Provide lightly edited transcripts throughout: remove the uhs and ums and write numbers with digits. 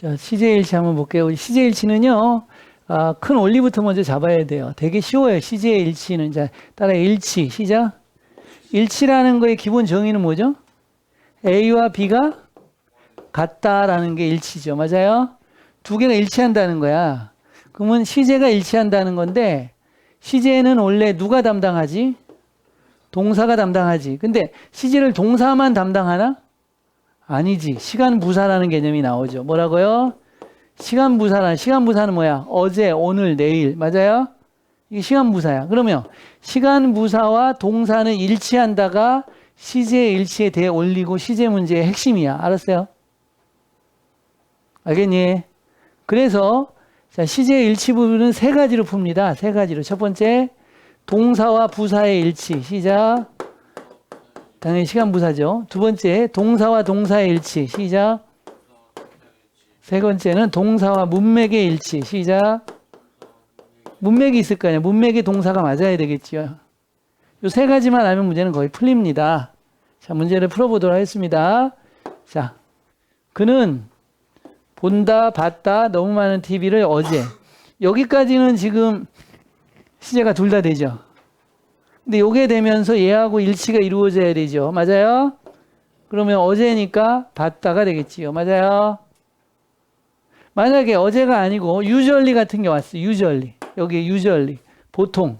자, CJ1치 한번 볼게요. 우리 CJ1치는요, 큰 원리부터 먼저 잡아야 돼요. 되게 쉬워요. CJ1치는. 자, 따라 일치. 시작. 일치라는 거의 기본 정의는 뭐죠? A와 B가 같다라는 게 일치죠. 맞아요? 두 개가 일치한다는 거야. 그러면 시제가 일치한다는 건데, 시제는 원래 누가 담당하지? 동사가 담당하지. 근데 시제를 동사만 담당하나? 아니지. 시간 부사라는 개념이 나오죠. 뭐라고요? 시간 부사는 뭐야? 어제, 오늘, 내일. 맞아요? 이게 시간 부사야. 그러면 시간 부사와 동사는 일치한다가 시제 일치에 대해 올리고 시제 문제의 핵심이야. 알았어요? 알겠니? 그래서 자, 시제 일치 부분은 세 가지로 풉니다. 세 가지로. 첫 번째, 동사와 부사의 일치. 시작. 당연히 시간 부사죠. 두 번째, 동사와 동사의 일치. 시작. 세 번째는 동사와 문맥의 일치. 시작. 문맥이 있을 거 아니야. 문맥의 동사가 맞아야 되겠지요. 요 세 가지만 알면 문제는 거의 풀립니다. 자, 문제를 풀어보도록 하겠습니다. 자, 그는 본다, 봤다, 너무 많은 TV를 어제. 여기까지는 지금 시제가 둘 다 되죠. 근데 요게 되면서 얘하고 일치가 이루어져야 되죠. 맞아요? 그러면 어제니까 봤다가 되겠지요. 맞아요? 만약에 어제가 아니고 usually 같은 게 왔어. usually. 여기 usually. 보통.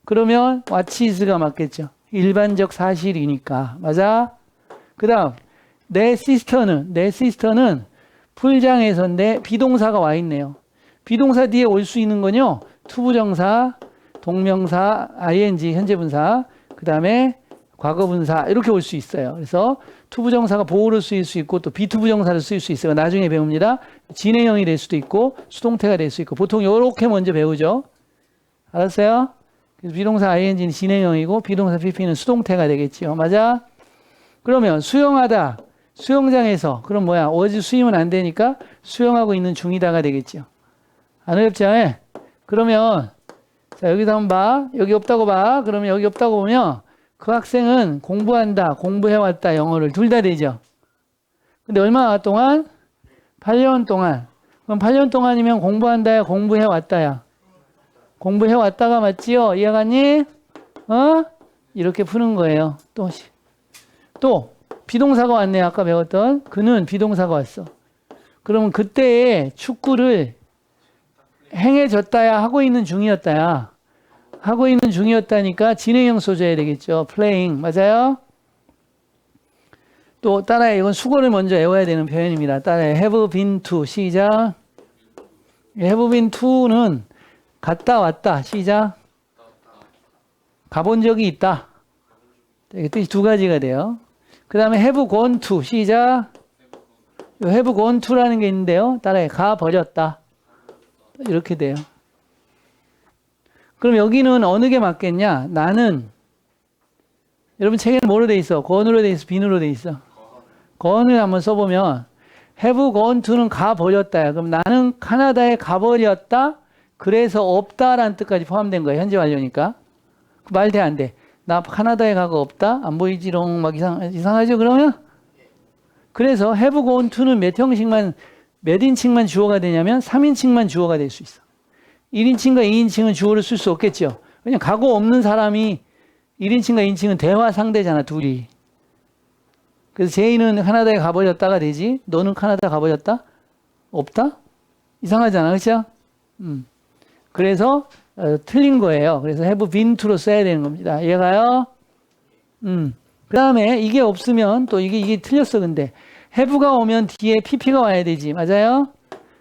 그러면 what is가 맞겠죠. 일반적 사실이니까. 맞아? 그 다음 내 시스터는 풀장에서인데 비동사가 와 있네요. 비동사 뒤에 올 수 있는 건요. 투부정사, 동명사, ing, 현재분사, 그 다음에 과거분사 이렇게 올 수 있어요. 그래서 투부정사가 보호를 쓰일 수 있고 또 비투부정사를 쓰일 수 있어요. 나중에 배웁니다. 진행형이 될 수도 있고 수동태가 될 수 있고 보통 이렇게 먼저 배우죠. 알았어요? 그래서 비동사 ing는 진행형이고 비동사 pp는 수동태가 되겠지요. 맞아? 그러면 수영하다. 수영장에서 그럼 뭐야? was 수임은 안 되니까 수영하고 있는 중이다가 되겠죠. 안 어렵죠? 예? 그러면 자 여기서 한번 봐. 여기 없다고 봐. 그러면 여기 없다고 보면 그 학생은 공부한다. 공부해왔다. 영어를 둘 다 되죠. 근데 얼마나 동안? 8년 동안. 그럼 8년 동안이면 공부한다야 공부해왔다야. 공부해왔다가 맞지요? 이해가니? 어? 이렇게 푸는 거예요. 또 비동사가 왔네. 아까 배웠던 그는 비동사가 왔어. 그러면 그때에 축구를 행해졌다야 하고 있는 중이었다야. 하고 있는 중이었다니까 진행형 써줘야 되겠죠. playing. 맞아요? 또 따라해. 이건 수거를 먼저 외워야 되는 표현입니다. 따라해. have been to. 시작. have been to는 갔다 왔다. 시작. 가본 적이 있다. 뜻이 두 가지가 돼요. 그 다음에 have gone to. 시작. have gone to라는 게 있는데요. 따라해. 가버렸다. 이렇게 돼요. 그럼 여기는 어느 게 맞겠냐? 나는 여러분 책에는 뭐로 돼 있어? gone으로 돼 있어? bene으로 돼 있어? gone을 한번 써보면 have gone to는 가버렸다야. 그럼 나는 카나다에 가버렸다. 그래서 없다라는 뜻까지 포함된 거예요. 현재 완료니까. 말 돼 안 돼? 나 카나다에 가고 없다? 안 보이지롱? 막 이상하죠? 그러면? 그래서 have gone to는 몇 인칭만 주어가 되냐면 3인칭만 주어가 될 수 있어. 1인칭과 2인칭은 주어를 쓸 수 없겠죠. 왜냐면 가고 없는 사람이 1인칭과 2인칭은 대화 상대잖아, 둘이. 그래서 제이는 카나다에 가버렸다가 되지. 너는 카나다 가버렸다? 없다? 이상하잖아, 그렇죠? 그래서 틀린 거예요. 그래서 have been to로 써야 되는 겁니다. 이해가요? 그 다음에 이게 없으면 또 이게 틀렸어. 근데 have가 오면 뒤에 pp가 와야 되지. 맞아요?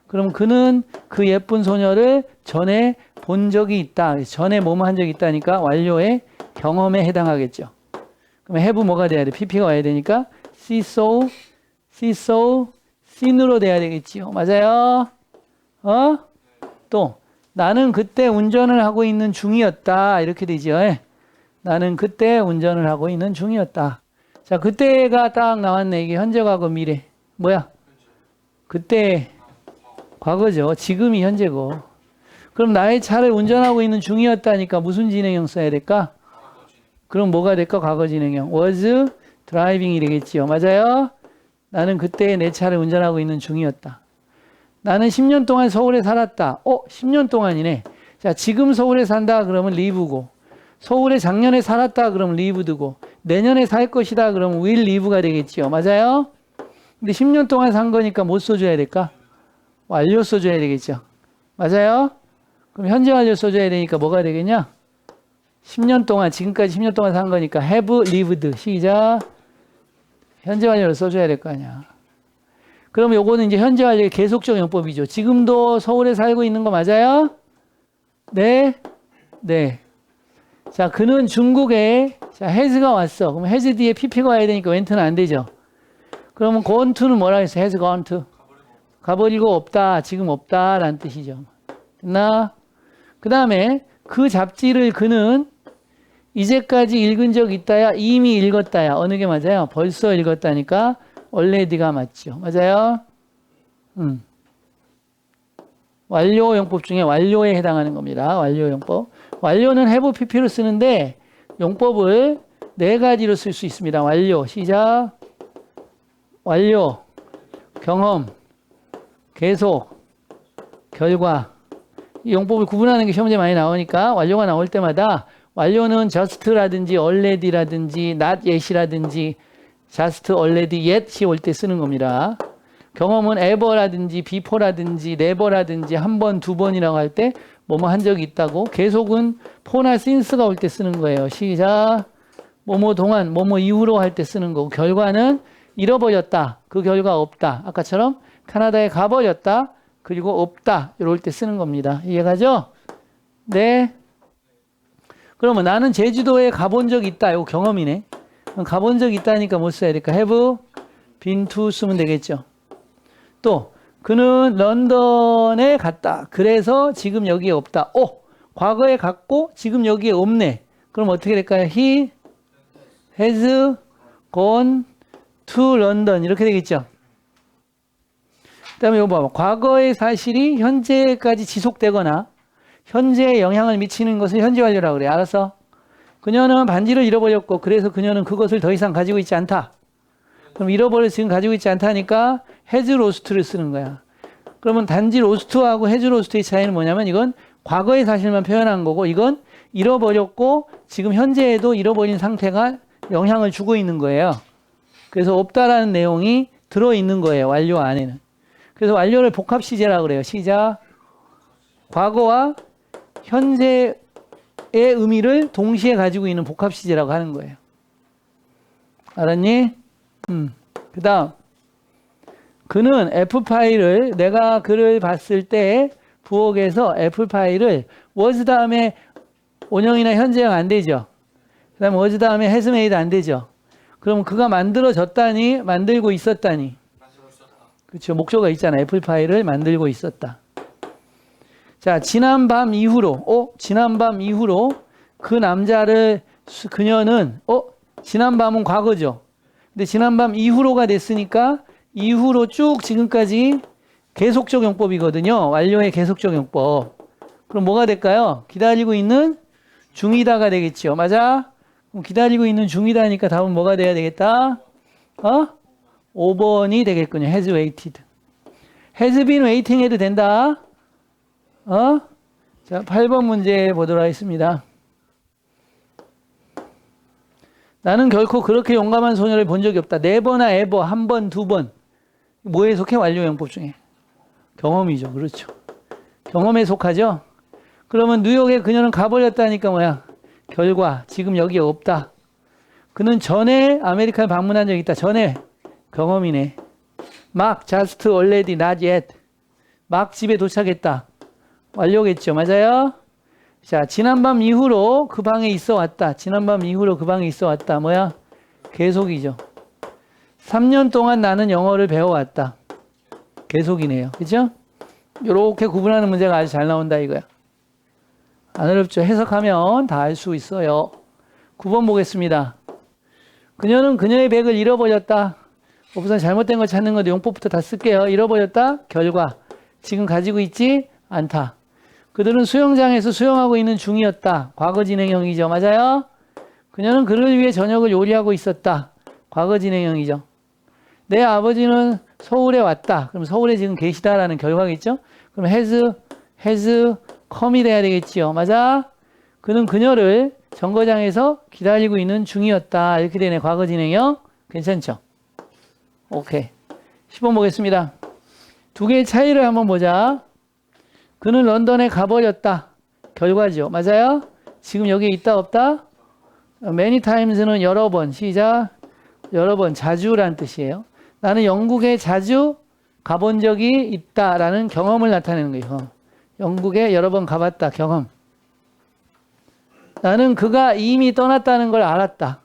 그럼 그는 그 예쁜 소녀를 전에 본 적이 있다. 전에 뭐뭐 한 적이 있다니까 완료의 경험에 해당하겠죠. 그럼 have 뭐가 돼야 돼? pp가 와야 되니까 see so, seen으로 돼야 되겠지요. 맞아요? 또 나는 그때 운전을 하고 있는 중이었다. 이렇게 되죠. 예. 나는 그때 운전을 하고 있는 중이었다. 자, 그때가 딱 나왔네. 이게 현재, 과거, 미래. 뭐야? 그때 과거죠. 지금이 현재고. 그럼 나의 차를 운전하고 있는 중이었다니까 무슨 진행형 써야 될까? 그럼 뭐가 될까? 과거 진행형. was driving이 되겠지요. 맞아요? 나는 그때 내 차를 운전하고 있는 중이었다. 나는 10년 동안 서울에 살았다. 10년 동안이네. 자, 지금 서울에 산다 그러면 live고, 서울에 작년에 살았다 그러면 lived고, 내년에 살 것이다 그러면 will live가 되겠지요. 맞아요? 근데 10년 동안 산 거니까 뭐 써줘야 될까? 완료 써줘야 되겠죠. 맞아요? 그럼 현재 완료 써줘야 되니까 뭐가 되겠냐? 10년 동안, 지금까지 10년 동안 산 거니까 have lived. 시작. 현재 완료를 써줘야 될 거 아니야. 그럼 요거는 이제 현재 완료의 계속적 용법이죠. 지금도 서울에 살고 있는 거 맞아요? 네? 네. 자, 그는 중국에, 자, has가 왔어. 그럼 has 뒤에 pp가 와야 되니까 went는 안 되죠. 그러면 gone to는 뭐라 했어? has gone to. 가버리고 없다. 지금 없다. 라는 뜻이죠. 됐나? 그 다음에 그 잡지를 그는 이제까지 읽은 적 있다야? 이미 읽었다야? 어느 게 맞아요? 벌써 읽었다니까 already가 맞죠. 맞아요? 완료 용법 중에 완료에 해당하는 겁니다. 완료 용법. 완료는 have pp로 쓰는데 용법을 네 가지로 쓸 수 있습니다. 완료. 시작. 완료. 경험. 계속. 결과. 이 용법을 구분하는 게 시험 문제 많이 나오니까 완료가 나올 때마다 완료는 just라든지 already라든지 not yet이라든지 just, already, yet이 올 때 쓰는 겁니다. 경험은 ever라든지 before라든지 never라든지 한 번, 두 번이라고 할 때 뭐뭐 한 적이 있다고. 계속은 for나 since가 올 때 쓰는 거예요. 시작. 뭐뭐 동안, 뭐뭐 이후로 할 때 쓰는 거고. 결과는 잃어버렸다. 그 결과 없다. 아까처럼 캐나다에 가버렸다. 그리고 없다. 이럴 때 쓰는 겁니다. 이해가죠? 네. 그러면 나는 제주도에 가본 적이 있다. 이거 경험이네. 가본 적이 있다니까 뭐 써야 될까? have been to 쓰면 되겠죠. 또 그는 런던에 갔다. 그래서 지금 여기에 없다. 과거에 갔고 지금 여기에 없네. 그럼 어떻게 될까요? He has gone to London 이렇게 되겠죠. 그 다음에 이거 봐봐. 과거의 사실이 현재까지 지속되거나 현재에 영향을 미치는 것을 현재 완료라고 그래. 알았어? 그녀는 반지를 잃어버렸고 그래서 그녀는 그것을 더 이상 가지고 있지 않다. 그럼 잃어버려 지금 가지고 있지 않다니까 has lost를 쓰는 거야. 그러면 단지 lost하고 has lost의 차이는 뭐냐면 이건 과거의 사실만 표현한 거고 이건 잃어버렸고 지금 현재에도 잃어버린 상태가 영향을 주고 있는 거예요. 그래서 없다라는 내용이 들어있는 거예요. 완료 안에는. 그래서 완료를 복합 시제라고 그래요. 시작. 과거와 현재의 의미를 동시에 가지고 있는 복합 시제라고 하는 거예요. 알았니? 그 다음 그는 F파일을 내가 그를 봤을 때 부엌에서 F파일을 was 다음에 원형이나 현재형 안 되죠. 그 다음에 was 다음에 has made 안 되죠. 그럼 그가 만들어졌다니 만들고 있었다니. 그렇죠. 목조가 있잖아. F파일을 만들고 있었다. 자, 지난밤 이후로 지난밤 이후로 그 남자를 그녀는 지난밤은 과거죠. 근데 지난밤 이후로가 됐으니까 이후로 쭉 지금까지 계속적 용법이거든요. 완료의 계속적 용법. 그럼 뭐가 될까요? 기다리고 있는 중이다가 되겠죠. 맞아? 그럼 기다리고 있는 중이다니까 답은 뭐가 돼야 되겠다? 5번이 되겠군요. has waited. has been waiting 해도 된다. 자, 8번 문제 보도록 하겠습니다. 나는 결코 그렇게 용감한 소녀를 본 적이 없다. never나 ever, 한 번, 두 번. 뭐에 속해? 완료 용법 중에. 경험이죠. 그렇죠. 경험에 속하죠. 그러면 뉴욕에 그녀는 가버렸다니까 뭐야? 결과. 지금 여기에 없다. 그는 전에 아메리카에 방문한 적이 있다. 전에. 경험이네. 막 just, already, not yet. 막 집에 도착했다. 완료겠죠. 맞아요? 자, 지난밤 이후로 그 방에 있어 왔다. 지난밤 이후로 그 방에 있어 왔다. 뭐야? 계속이죠. 3년 동안 나는 영어를 배워왔다. 계속이네요. 그죠? 이렇게 구분하는 문제가 아주 잘 나온다 이거야. 안 어렵죠? 해석하면 다 알 수 있어요. 9번 보겠습니다. 그녀는 그녀의 백을 잃어버렸다. 우선 잘못된 걸 찾는 건데 용법부터 다 쓸게요. 잃어버렸다. 결과. 지금 가지고 있지 않다. 그들은 수영장에서 수영하고 있는 중이었다. 과거 진행형이죠. 맞아요? 그녀는 그를 위해 저녁을 요리하고 있었다. 과거 진행형이죠. 내 아버지는 서울에 왔다. 그럼 서울에 지금 계시다라는 결과겠죠? 그럼 has come이 돼야 되겠지요. 맞아? 그는 그녀를 정거장에서 기다리고 있는 중이었다. 이렇게 되네. 과거 진행형. 괜찮죠? 오케이. 10번 보겠습니다. 두 개의 차이를 한번 보자. 그는 런던에 가버렸다. 결과죠. 맞아요? 지금 여기 있다 없다? many times는 여러 번. 시작. 여러 번. 자주란 뜻이에요. 나는 영국에 자주 가본 적이 있다라는 경험을 나타내는 거예요. 영국에 여러 번 가봤다. 경험. 나는 그가 이미 떠났다는 걸 알았다.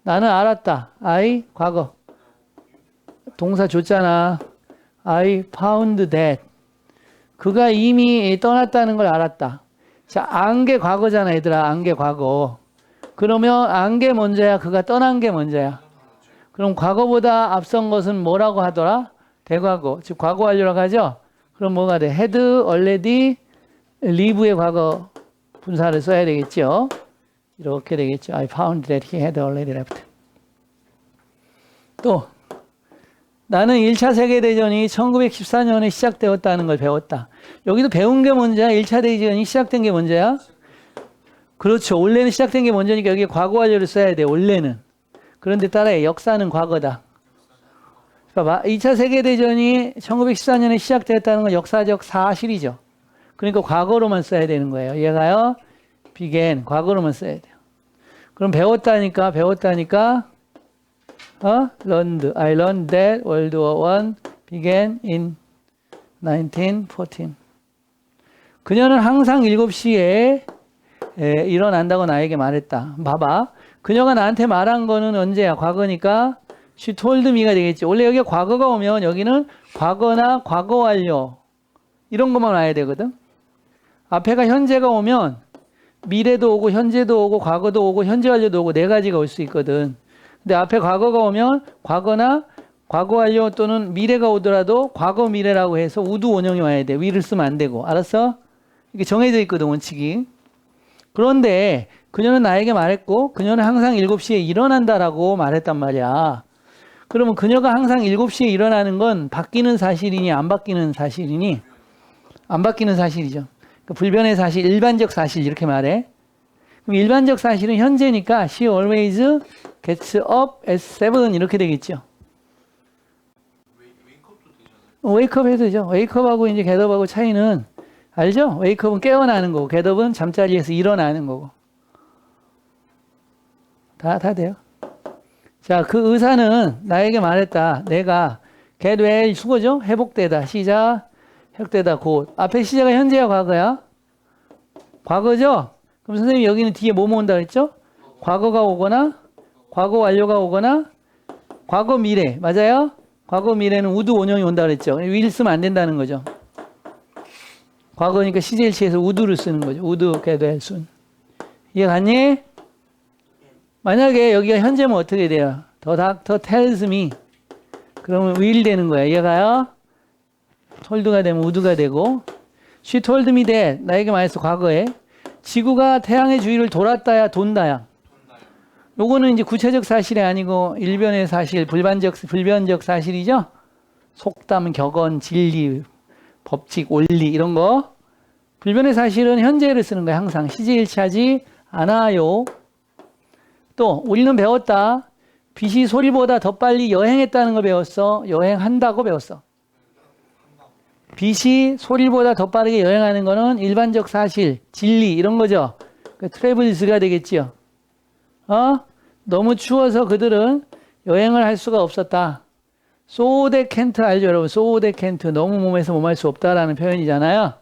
나는 알았다. I 과거. 동사 줬잖아. I found that. 그가 이미 떠났다는 걸 알았다. 자, 안 게 과거잖아, 얘들아. 안 게 과거. 그러면 안 게 먼저야? 그가 떠난 게 먼저야? 그럼 과거보다 앞선 것은 뭐라고 하더라? 대과거. 즉 과거 완료라고 하죠? 그럼 뭐가 돼? had already leave의 과거 분사를 써야 되겠죠? 이렇게 되겠죠. I found that he had already left. 또 나는 1차 세계대전이 1914년에 시작되었다는 걸 배웠다. 여기도 배운 게 먼저야? 1차 대전이 시작된 게 먼저야? 그렇죠. 원래는 시작된 게 먼저니까 여기 과거 완료를 써야 돼. 원래는. 그런데 따라해. 역사는 과거다. 봐봐. 2차 세계대전이 1914년에 시작되었다는 건 역사적 사실이죠. 그러니까 과거로만 써야 되는 거예요. 얘가요. began. 과거로만 써야 돼요. 그럼 배웠다니까 learned. I learned that World War I began in 1914. 그녀는 항상 7시에 일어난다고 나에게 말했다. 봐봐. 그녀가 나한테 말한 거는 언제야? 과거니까 she told me가 되겠지. 원래 여기 과거가 오면 여기는 과거나 과거 완료 이런 것만 와야 되거든. 앞에가 현재가 오면 미래도 오고 현재도 오고 과거도 오고 현재 완료도 오고 네 가지가 올 수 있거든. 근데 앞에 과거가 오면 과거나 과거 완료 또는 미래가 오더라도 과거 미래라고 해서 우두 원형이 와야 돼. 위를 쓰면 안 되고. 알았어? 이게 정해져 있거든, 원칙이. 그런데 그녀는 나에게 말했고 그녀는 항상 7시에 일어난다라고 말했단 말이야. 그러면 그녀가 항상 7시에 일어나는 건 바뀌는 사실이니 안 바뀌는 사실이니? 안 바뀌는 사실이죠. 그러니까 불변의 사실, 일반적 사실 이렇게 말해. 그럼 일반적 사실은 현재니까 she always gets up at 7 이렇게 되겠죠. 웨이크업 해도 되죠. 웨이크업하고 이제 겟업하고 차이는 알죠? 웨이크업은 깨어나는 거고 겟업은 잠자리에서 일어나는 거고. 다 돼요. 자, 그 의사는 나에게 말했다. 내가 get well 수고죠? 회복되다. 시작. 회복되다. 곧. 앞에 시제가 현재야 과거야? 과거죠? 그럼 선생님 여기는 뒤에 뭐 온다 그랬죠? 과거가 오거나 과거 완료가 오거나 과거 미래. 맞아요? 과거 미래는 우드 원형이 온다 그랬죠? will 쓰면 안 된다는 거죠. 과거니까 시제일치에서 우드를 쓰는 거죠. 우드 get well soon. 이해 갔니? 만약에 여기가 현재면 어떻게 돼요? The doctor tells me. 그러면 will 되는 거야. 이해가요? told가 되면 would가 되고. She told me that. 나에게 말했어. 과거에. 지구가 태양의 주위를 돌았다야 돈다야. 요거는 이제 구체적 사실이 아니고 일변의 사실, 불변적 사실이죠. 속담, 격언, 진리, 법칙, 원리 이런 거. 불변의 사실은 현재를 쓰는 거야. 항상 시제일치하지 않아요. 또 우리는 배웠다. 빛이 소리보다 더 빨리 여행했다는 거 배웠어. 여행한다고 배웠어. 빛이 소리보다 더 빠르게 여행하는 거는 일반적 사실, 진리 이런 거죠. 트래블스가 되겠지요. 너무 추워서 그들은 여행을 할 수가 없었다. So they can't 알죠, 여러분? So they can't. 너무 몸에서 몸할 수 없다라는 표현이잖아요.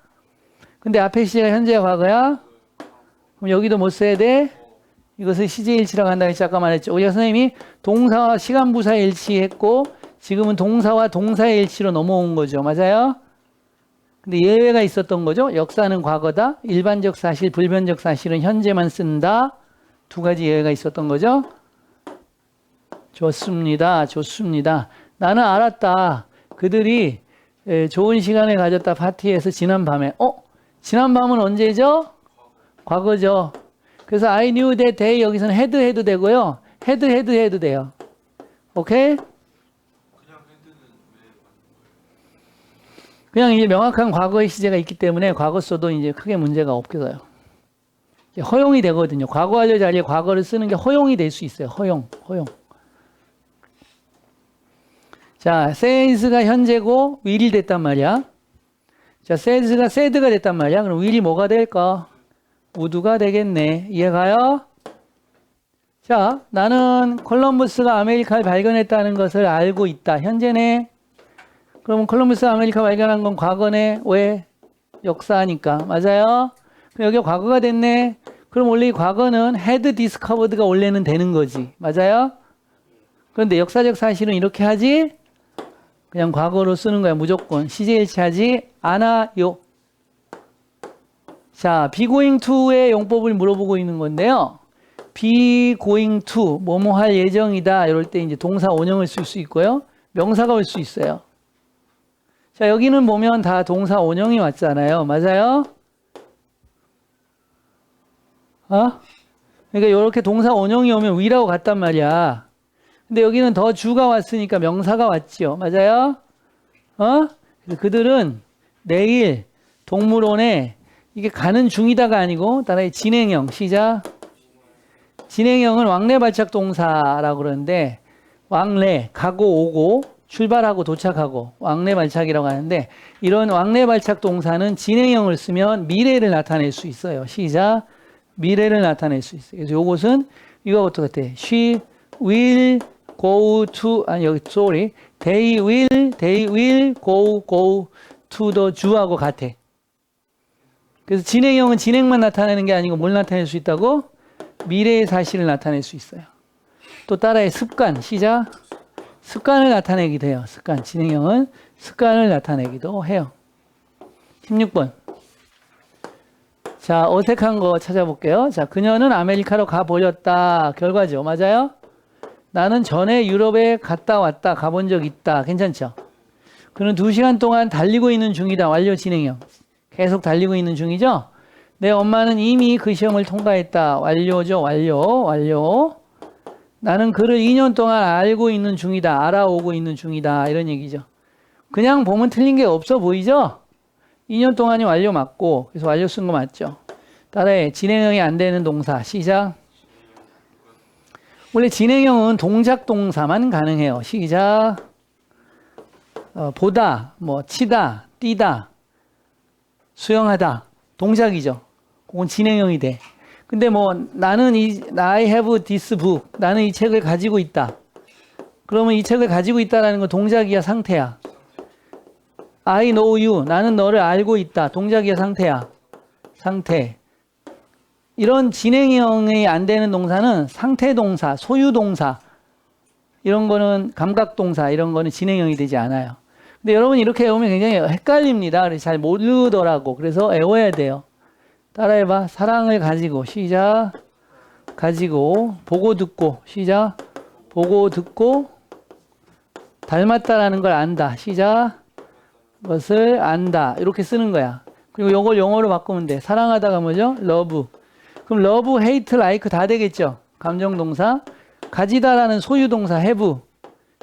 근데 앞에 시제가 현재야, 과거야? 그럼 여기도 뭐 써야 돼? 이것을 시제일치라고 한다고 했지, 아까 말했죠. 우리 선생님이 동사와 시간부사의 일치했고 지금은 동사와 동사의 일치로 넘어온 거죠. 맞아요? 근데 예외가 있었던 거죠. 역사는 과거다. 일반적 사실, 불변적 사실은 현재만 쓴다. 두 가지 예외가 있었던 거죠. 좋습니다. 좋습니다. 나는 알았다. 그들이 좋은 시간을 가졌다. 파티에서 지난 밤에. 지난 밤은 언제죠? 과거죠. 그래서 I knew that day 여기서는 had 해도 되고요. had 해도 돼요. 오케이? 그냥 이제 명확한 과거의 시제가 있기 때문에 과거 써도 이제 크게 문제가 없겠어요. 허용이 되거든요. 과거 완료 자리에 과거를 쓰는 게 허용이 될 수 있어요. 허용. 자, says가 현재고 will이 됐단 말이야. 자, says가 said가 됐단 말이야. 그럼 will이 뭐가 될까? would가 되겠네. 이해가요? 자, 나는 콜럼버스가 아메리카를 발견했다는 것을 알고 있다. 현재네. 그러면 콜럼버스가 아메리카 발견한 건 과거네. 왜? 역사니까. 맞아요? 그럼 여기가 과거가 됐네. 그럼 원래 이 과거는 had discovered가 원래는 되는 거지. 맞아요? 그런데 역사적 사실은 이렇게 하지? 그냥 과거로 쓰는 거야. 무조건. 시제일치하지 않아요. 자, be going to의 용법을 물어보고 있는 건데요. be going to, 뭐뭐 할 예정이다. 이럴 때 이제 동사 원형을 쓸 수 있고요. 명사가 올 수 있어요. 자, 여기는 보면 다 동사 원형이 왔잖아요. 맞아요? 그러니까 이렇게 동사 원형이 오면 위라고 갔단 말이야. 근데 여기는 더 주가 왔으니까 명사가 왔죠. 맞아요? 그들은 내일 동물원에 이게 가는 중이다가 아니고 따라해 진행형. 시작. 진행형은 왕래 발착 동사라고 그러는데 왕래, 가고 오고 출발하고 도착하고 왕래 발착이라고 하는데 이런 왕래 발착 동사는 진행형을 쓰면 미래를 나타낼 수 있어요. 시작. 미래를 나타낼 수 있어요. 그래서 요것은 이거 어떻게 같아? She will go to, 아니 여기 sorry. They will go to the zoo하고 같아. 그래서 진행형은 진행만 나타내는 게 아니고 뭘 나타낼 수 있다고? 미래의 사실을 나타낼 수 있어요. 또 따라해 습관. 시작. 습관을 나타내기도 해요. 습관. 진행형은 습관을 나타내기도 해요. 16번. 자, 어색한 거 찾아볼게요. 자, 그녀는 아메리카로 가버렸다. 결과죠. 맞아요? 나는 전에 유럽에 갔다 왔다. 가본 적 있다. 괜찮죠? 그는 2시간 동안 달리고 있는 중이다. 완료 진행형. 계속 달리고 있는 중이죠? 내 엄마는 이미 그 시험을 통과했다. 완료죠. 완료. 나는 그를 2년 동안 알고 있는 중이다. 알아오고 있는 중이다. 이런 얘기죠. 그냥 보면 틀린 게 없어 보이죠? 2년 동안이 완료 맞고, 그래서 완료 쓴 거 맞죠? 따라해. 진행형이 안 되는 동사. 시작. 원래 진행형은 동작 동사만 가능해요. 시작. 보다, 뭐 치다, 뛰다, 수영하다. 동작이죠. 그건 진행형이 돼. 근데 뭐 나는 I have this book. 나는 이 책을 가지고 있다. 그러면 이 책을 가지고 있다라는 건 동작이야, 상태야. I know you. 나는 너를 알고 있다. 동작이야, 상태야. 상태. 이런 진행형이 안 되는 동사는 상태 동사, 소유 동사. 이런 거는 감각 동사, 이런 거는 진행형이 되지 않아요. 근데 여러분 이렇게 외우면 굉장히 헷갈립니다. 그래서 잘 모르더라고. 그래서 외워야 돼요. 따라해봐. 사랑을 가지고. 시작. 가지고. 보고 듣고. 시작. 보고 듣고. 닮았다라는 걸 안다. 시작. 것을 안다. 이렇게 쓰는 거야. 그리고 이걸 영어로 바꾸면 돼. 사랑하다가 뭐죠? love. 그럼 love, hate, like 다 되겠죠? 감정동사. 가지다라는 소유동사 have.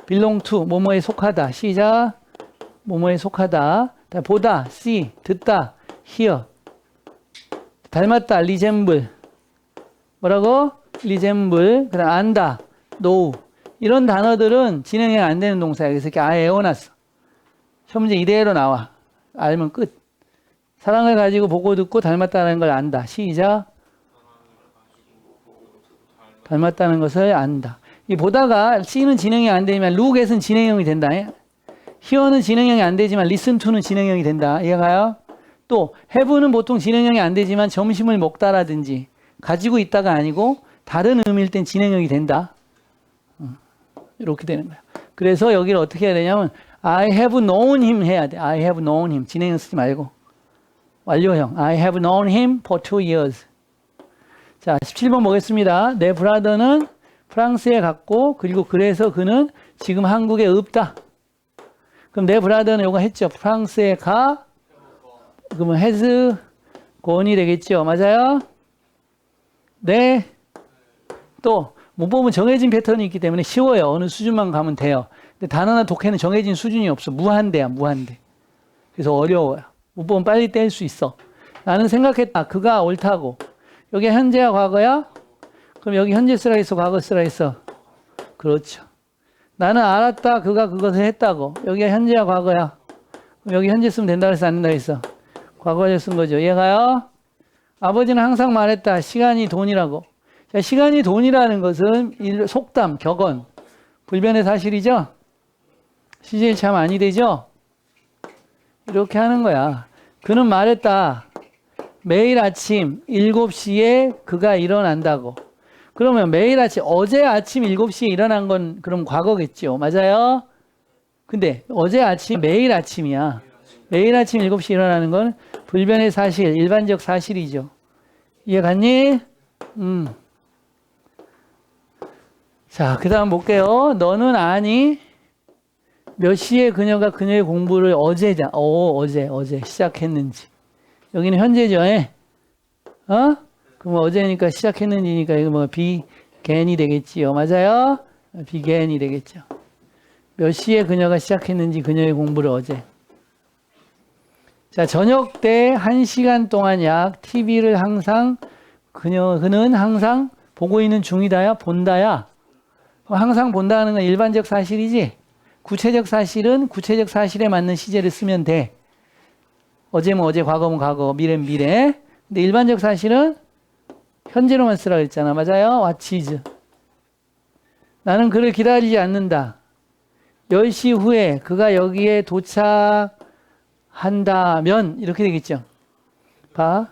belong to. 뭐뭐에 속하다. 시작. 뭐뭐에 속하다. 보다. see. 듣다. hear. 닮았다. resemble. 뭐라고? resemble. 그 다음 안다. know. 이런 단어들은 진행이 안 되는 동사야. 그래서 이렇게 아예 외워놨어. 시험 문제 이대로 나와. 알면 끝. 사랑을 가지고 보고 듣고 닮았다는 걸 안다. 시작. 닮았다는 것을 안다. 이 보다가 C는 진행이 안 되지만 lookat은 진행형이 된다. hear는 진행형이 안 되지만 listen to는 진행형이 된다. 이해가요? 또 have는 보통 진행형이 안 되지만 점심을 먹다라든지 가지고 있다가 아니고 다른 의미일 땐 진행형이 된다. 이렇게 되는 거야. 그래서 여기를 어떻게 해야 되냐면 I have known him 해야 돼. I have known him. 진행형 쓰지 말고. 완료형. I have known him for 2 years. 자, 17번 보겠습니다. 내 브라더는 프랑스에 갔고 그리고 그래서 그는 지금 한국에 없다. 그럼 내 브라더는 이거 했죠. 프랑스에 가. 그러면 has gone이 되겠죠. 맞아요? 네. 또 문법은 정해진 패턴이 있기 때문에 쉬워요. 어느 수준만 가면 돼요. 근데 단어나 독해는 정해진 수준이 없어. 무한대야, 무한대. 그래서 어려워요. 못 보면 빨리 뗄 수 있어. 나는 생각했다. 그가 옳다고. 여기 현재야 과거야? 그럼 여기 현재 쓰라 했어? 과거 쓰라 했어? 그렇죠. 나는 알았다. 그가 그것을 했다고. 여기가 현재야 과거야? 그럼 여기 현재 쓰면 된다 그랬어? 안 된다 그랬어? 과거에 쓴 거죠. 이해가요? 아버지는 항상 말했다. 시간이 돈이라고. 자, 시간이 돈이라는 것은 속담, 격언, 불변의 사실이죠? 시제일 참 많이 되죠? 이렇게 하는 거야. 그는 말했다. 매일 아침 7시에 그가 일어난다고. 그러면 매일 아침, 어제 아침 7시에 일어난 건 그럼 과거겠죠. 맞아요? 근데 어제 아침, 매일 아침이야. 매일 아침 7시에 일어나는 건 불변의 사실, 일반적 사실이죠. 이해 갔니? 자, 그 다음 볼게요. 너는 아니? 몇 시에 그녀가 그녀의 공부를 어제 시작했는지. 여기는 현재죠. 그럼 어제니까 시작했는지니까 이거 뭐 began이 되겠지요. 맞아요? began이 되겠죠. 몇 시에 그녀가 시작했는지 그녀의 공부를 어제. 자, 저녁 때 1시간 동안 약 TV를 항상 그는 항상 보고 있는 중이다야? 본다야? 항상 본다는 건 일반적 사실이지? 구체적 사실은 구체적 사실에 맞는 시제를 쓰면 돼. 어제면 어제, 과거면 과거, 미래면 미래. 근데 일반적 사실은 현재로만 쓰라고 했잖아. 맞아요? What is? 나는 그를 기다리지 않는다. 10시 후에 그가 여기에 도착한다면 이렇게 되겠죠. 봐.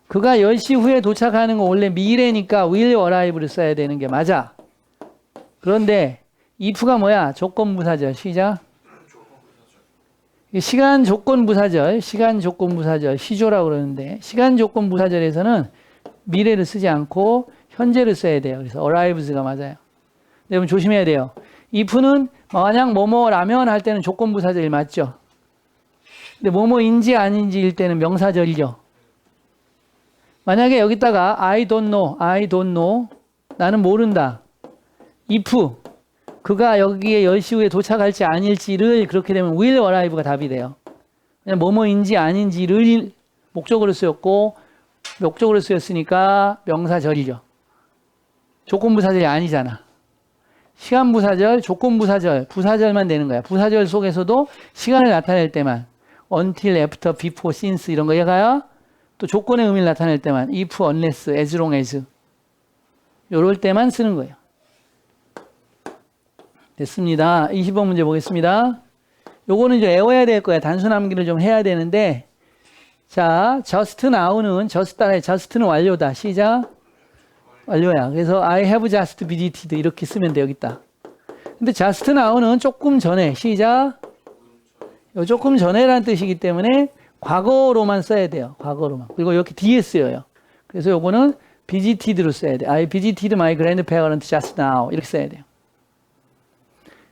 그가 10시 후에 도착하는 건 원래 미래니까 will arrive를 써야 되는 게 맞아. 그런데 if가 뭐야? 조건부사절. 시작. 시간 조건부사절, 시간 조건부사절, 시조라고 그러는데 시간 조건부사절에서는 미래를 쓰지 않고 현재를 써야 돼요. 그래서 arrives가 맞아요. 여러분 조심해야 돼요. if는 만약 뭐뭐라면 할 때는 조건부사절이 맞죠. 근데 뭐뭐인지 아닌지일 때는 명사절이죠. 만약에 여기다가 I don't know, 나는 모른다. if 그가 여기에 10시 후에 도착할지 아닐지를 그렇게 되면 will arrive가 답이 돼요. 그냥 뭐뭐인지 아닌지를 목적으로 쓰였고 목적으로 쓰였으니까 명사절이죠. 조건부사절이 아니잖아. 시간부사절, 조건부사절, 부사절만 되는 거야. 부사절 속에서도 시간을 나타낼 때만 until, after, before, since 이런 거 얘가요. 또 조건의 의미를 나타낼 때만 if, unless, as long as 요럴 때만 쓰는 거예요. 됐습니다. 20번 문제 보겠습니다. 요거는 이제 외워야 될 거야. 단순 암기를 좀 해야 되는데 자, just now는 just 따라해. just는 완료다. 시작. 완료야. 그래서 I have just visited 이렇게 쓰면 돼. 여기 있다. 근데 just now는 조금 전에. 시작. 요 조금 전에라는 뜻이기 때문에 과거로만 써야 돼요. 과거로만. 그리고 이렇게 뒤에 쓰여요. 그래서 요거는 visited로 써야 돼. I visited my grandparents just now 이렇게 써야 돼요.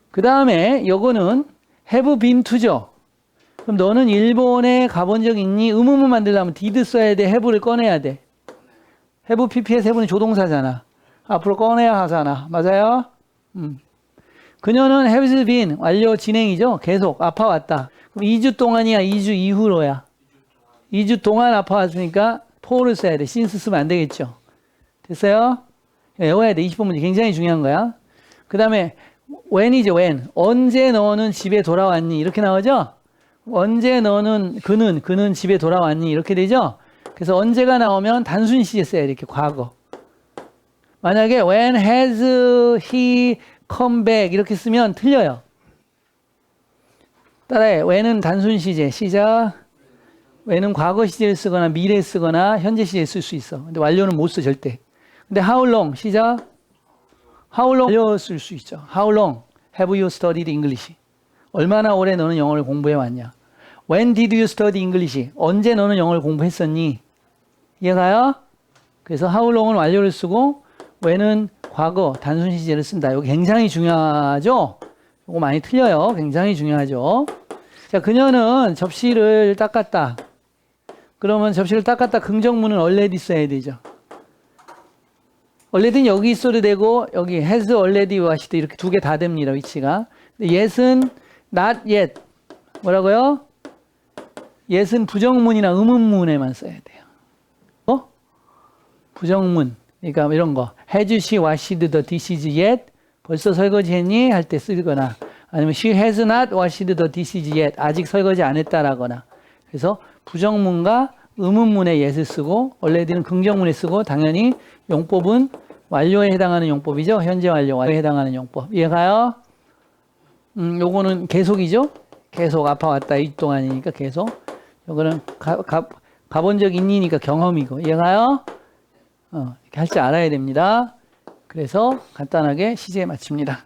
그 다음에 요거는 have been to죠. 그럼 너는 일본에 가본 적 있니? 의문문 만들려면 did 써야 돼. have를 꺼내야 돼. have pp에서 have는 조동사잖아. 앞으로 꺼내야 하잖아. 맞아요? 그녀는 has been 완료 진행이죠. 계속 아파왔다. 그럼 2주 동안이야? 2주 이후로야? 2주 동안 아파왔으니까 for를 써야 돼. since 쓰면 안 되겠죠. 됐어요? 외워야 돼. 20번 문제 굉장히 중요한 거야. 그 다음에 when이죠. when. 언제 너는 집에 돌아왔니? 이렇게 나오죠? 언제 너는 그는 집에 돌아왔니? 이렇게 되죠? 그래서 언제가 나오면 단순 시제 써야 돼. 이렇게 과거. 만약에 when has he come back 이렇게 쓰면 틀려요. 따라해. when은 단순 시제. 시작. when은 과거 시제를 쓰거나 미래 쓰거나 현재 시제를 쓸 수 있어. 근데 완료는 못 써 절대. 근데 how long 시작. How long 완료 쓸 수 있죠. How long have you studied English? 얼마나 오래 너는 영어를 공부해 왔냐? When did you study English? 언제 너는 영어를 공부했었니? 이해가요? 그래서 how long은 완료를 쓰고 when은 과거 단순 시제를 쓴다. 이거 굉장히 중요하죠? 이거 많이 틀려요. 굉장히 중요하죠. 자, 그녀는 접시를 닦았다. 그러면 접시를 닦았다. 긍정문은 already 써야 되죠. already는 여기 있어도 되고 여기 has already washed 이렇게 두 개 다 됩니다. 위치가. 근데 yet은 not yet 뭐라고요? yes은 부정문이나 의문문에만 써야 돼요. 부정문. 그러니까 이런 거. Has she washed the dishes yet? 벌써 설거지 했니? 할 때 쓰거나 아니면 she has not washed the dishes yet. 아직 설거지 안 했다라거나. 그래서 부정문과 의문문에 yes을 쓰고 원래들은 긍정문에 쓰고 당연히 용법은 완료에 해당하는 용법이죠. 현재 완료에 해당하는 용법. 이해가요? 요거는 계속이죠. 계속 아파 왔다 이 동안이니까 계속. 요거는 가본 적 있니니까 경험이고. 이해가요? 이렇게 할 줄 알아야 됩니다. 그래서 간단하게 시제 마칩니다.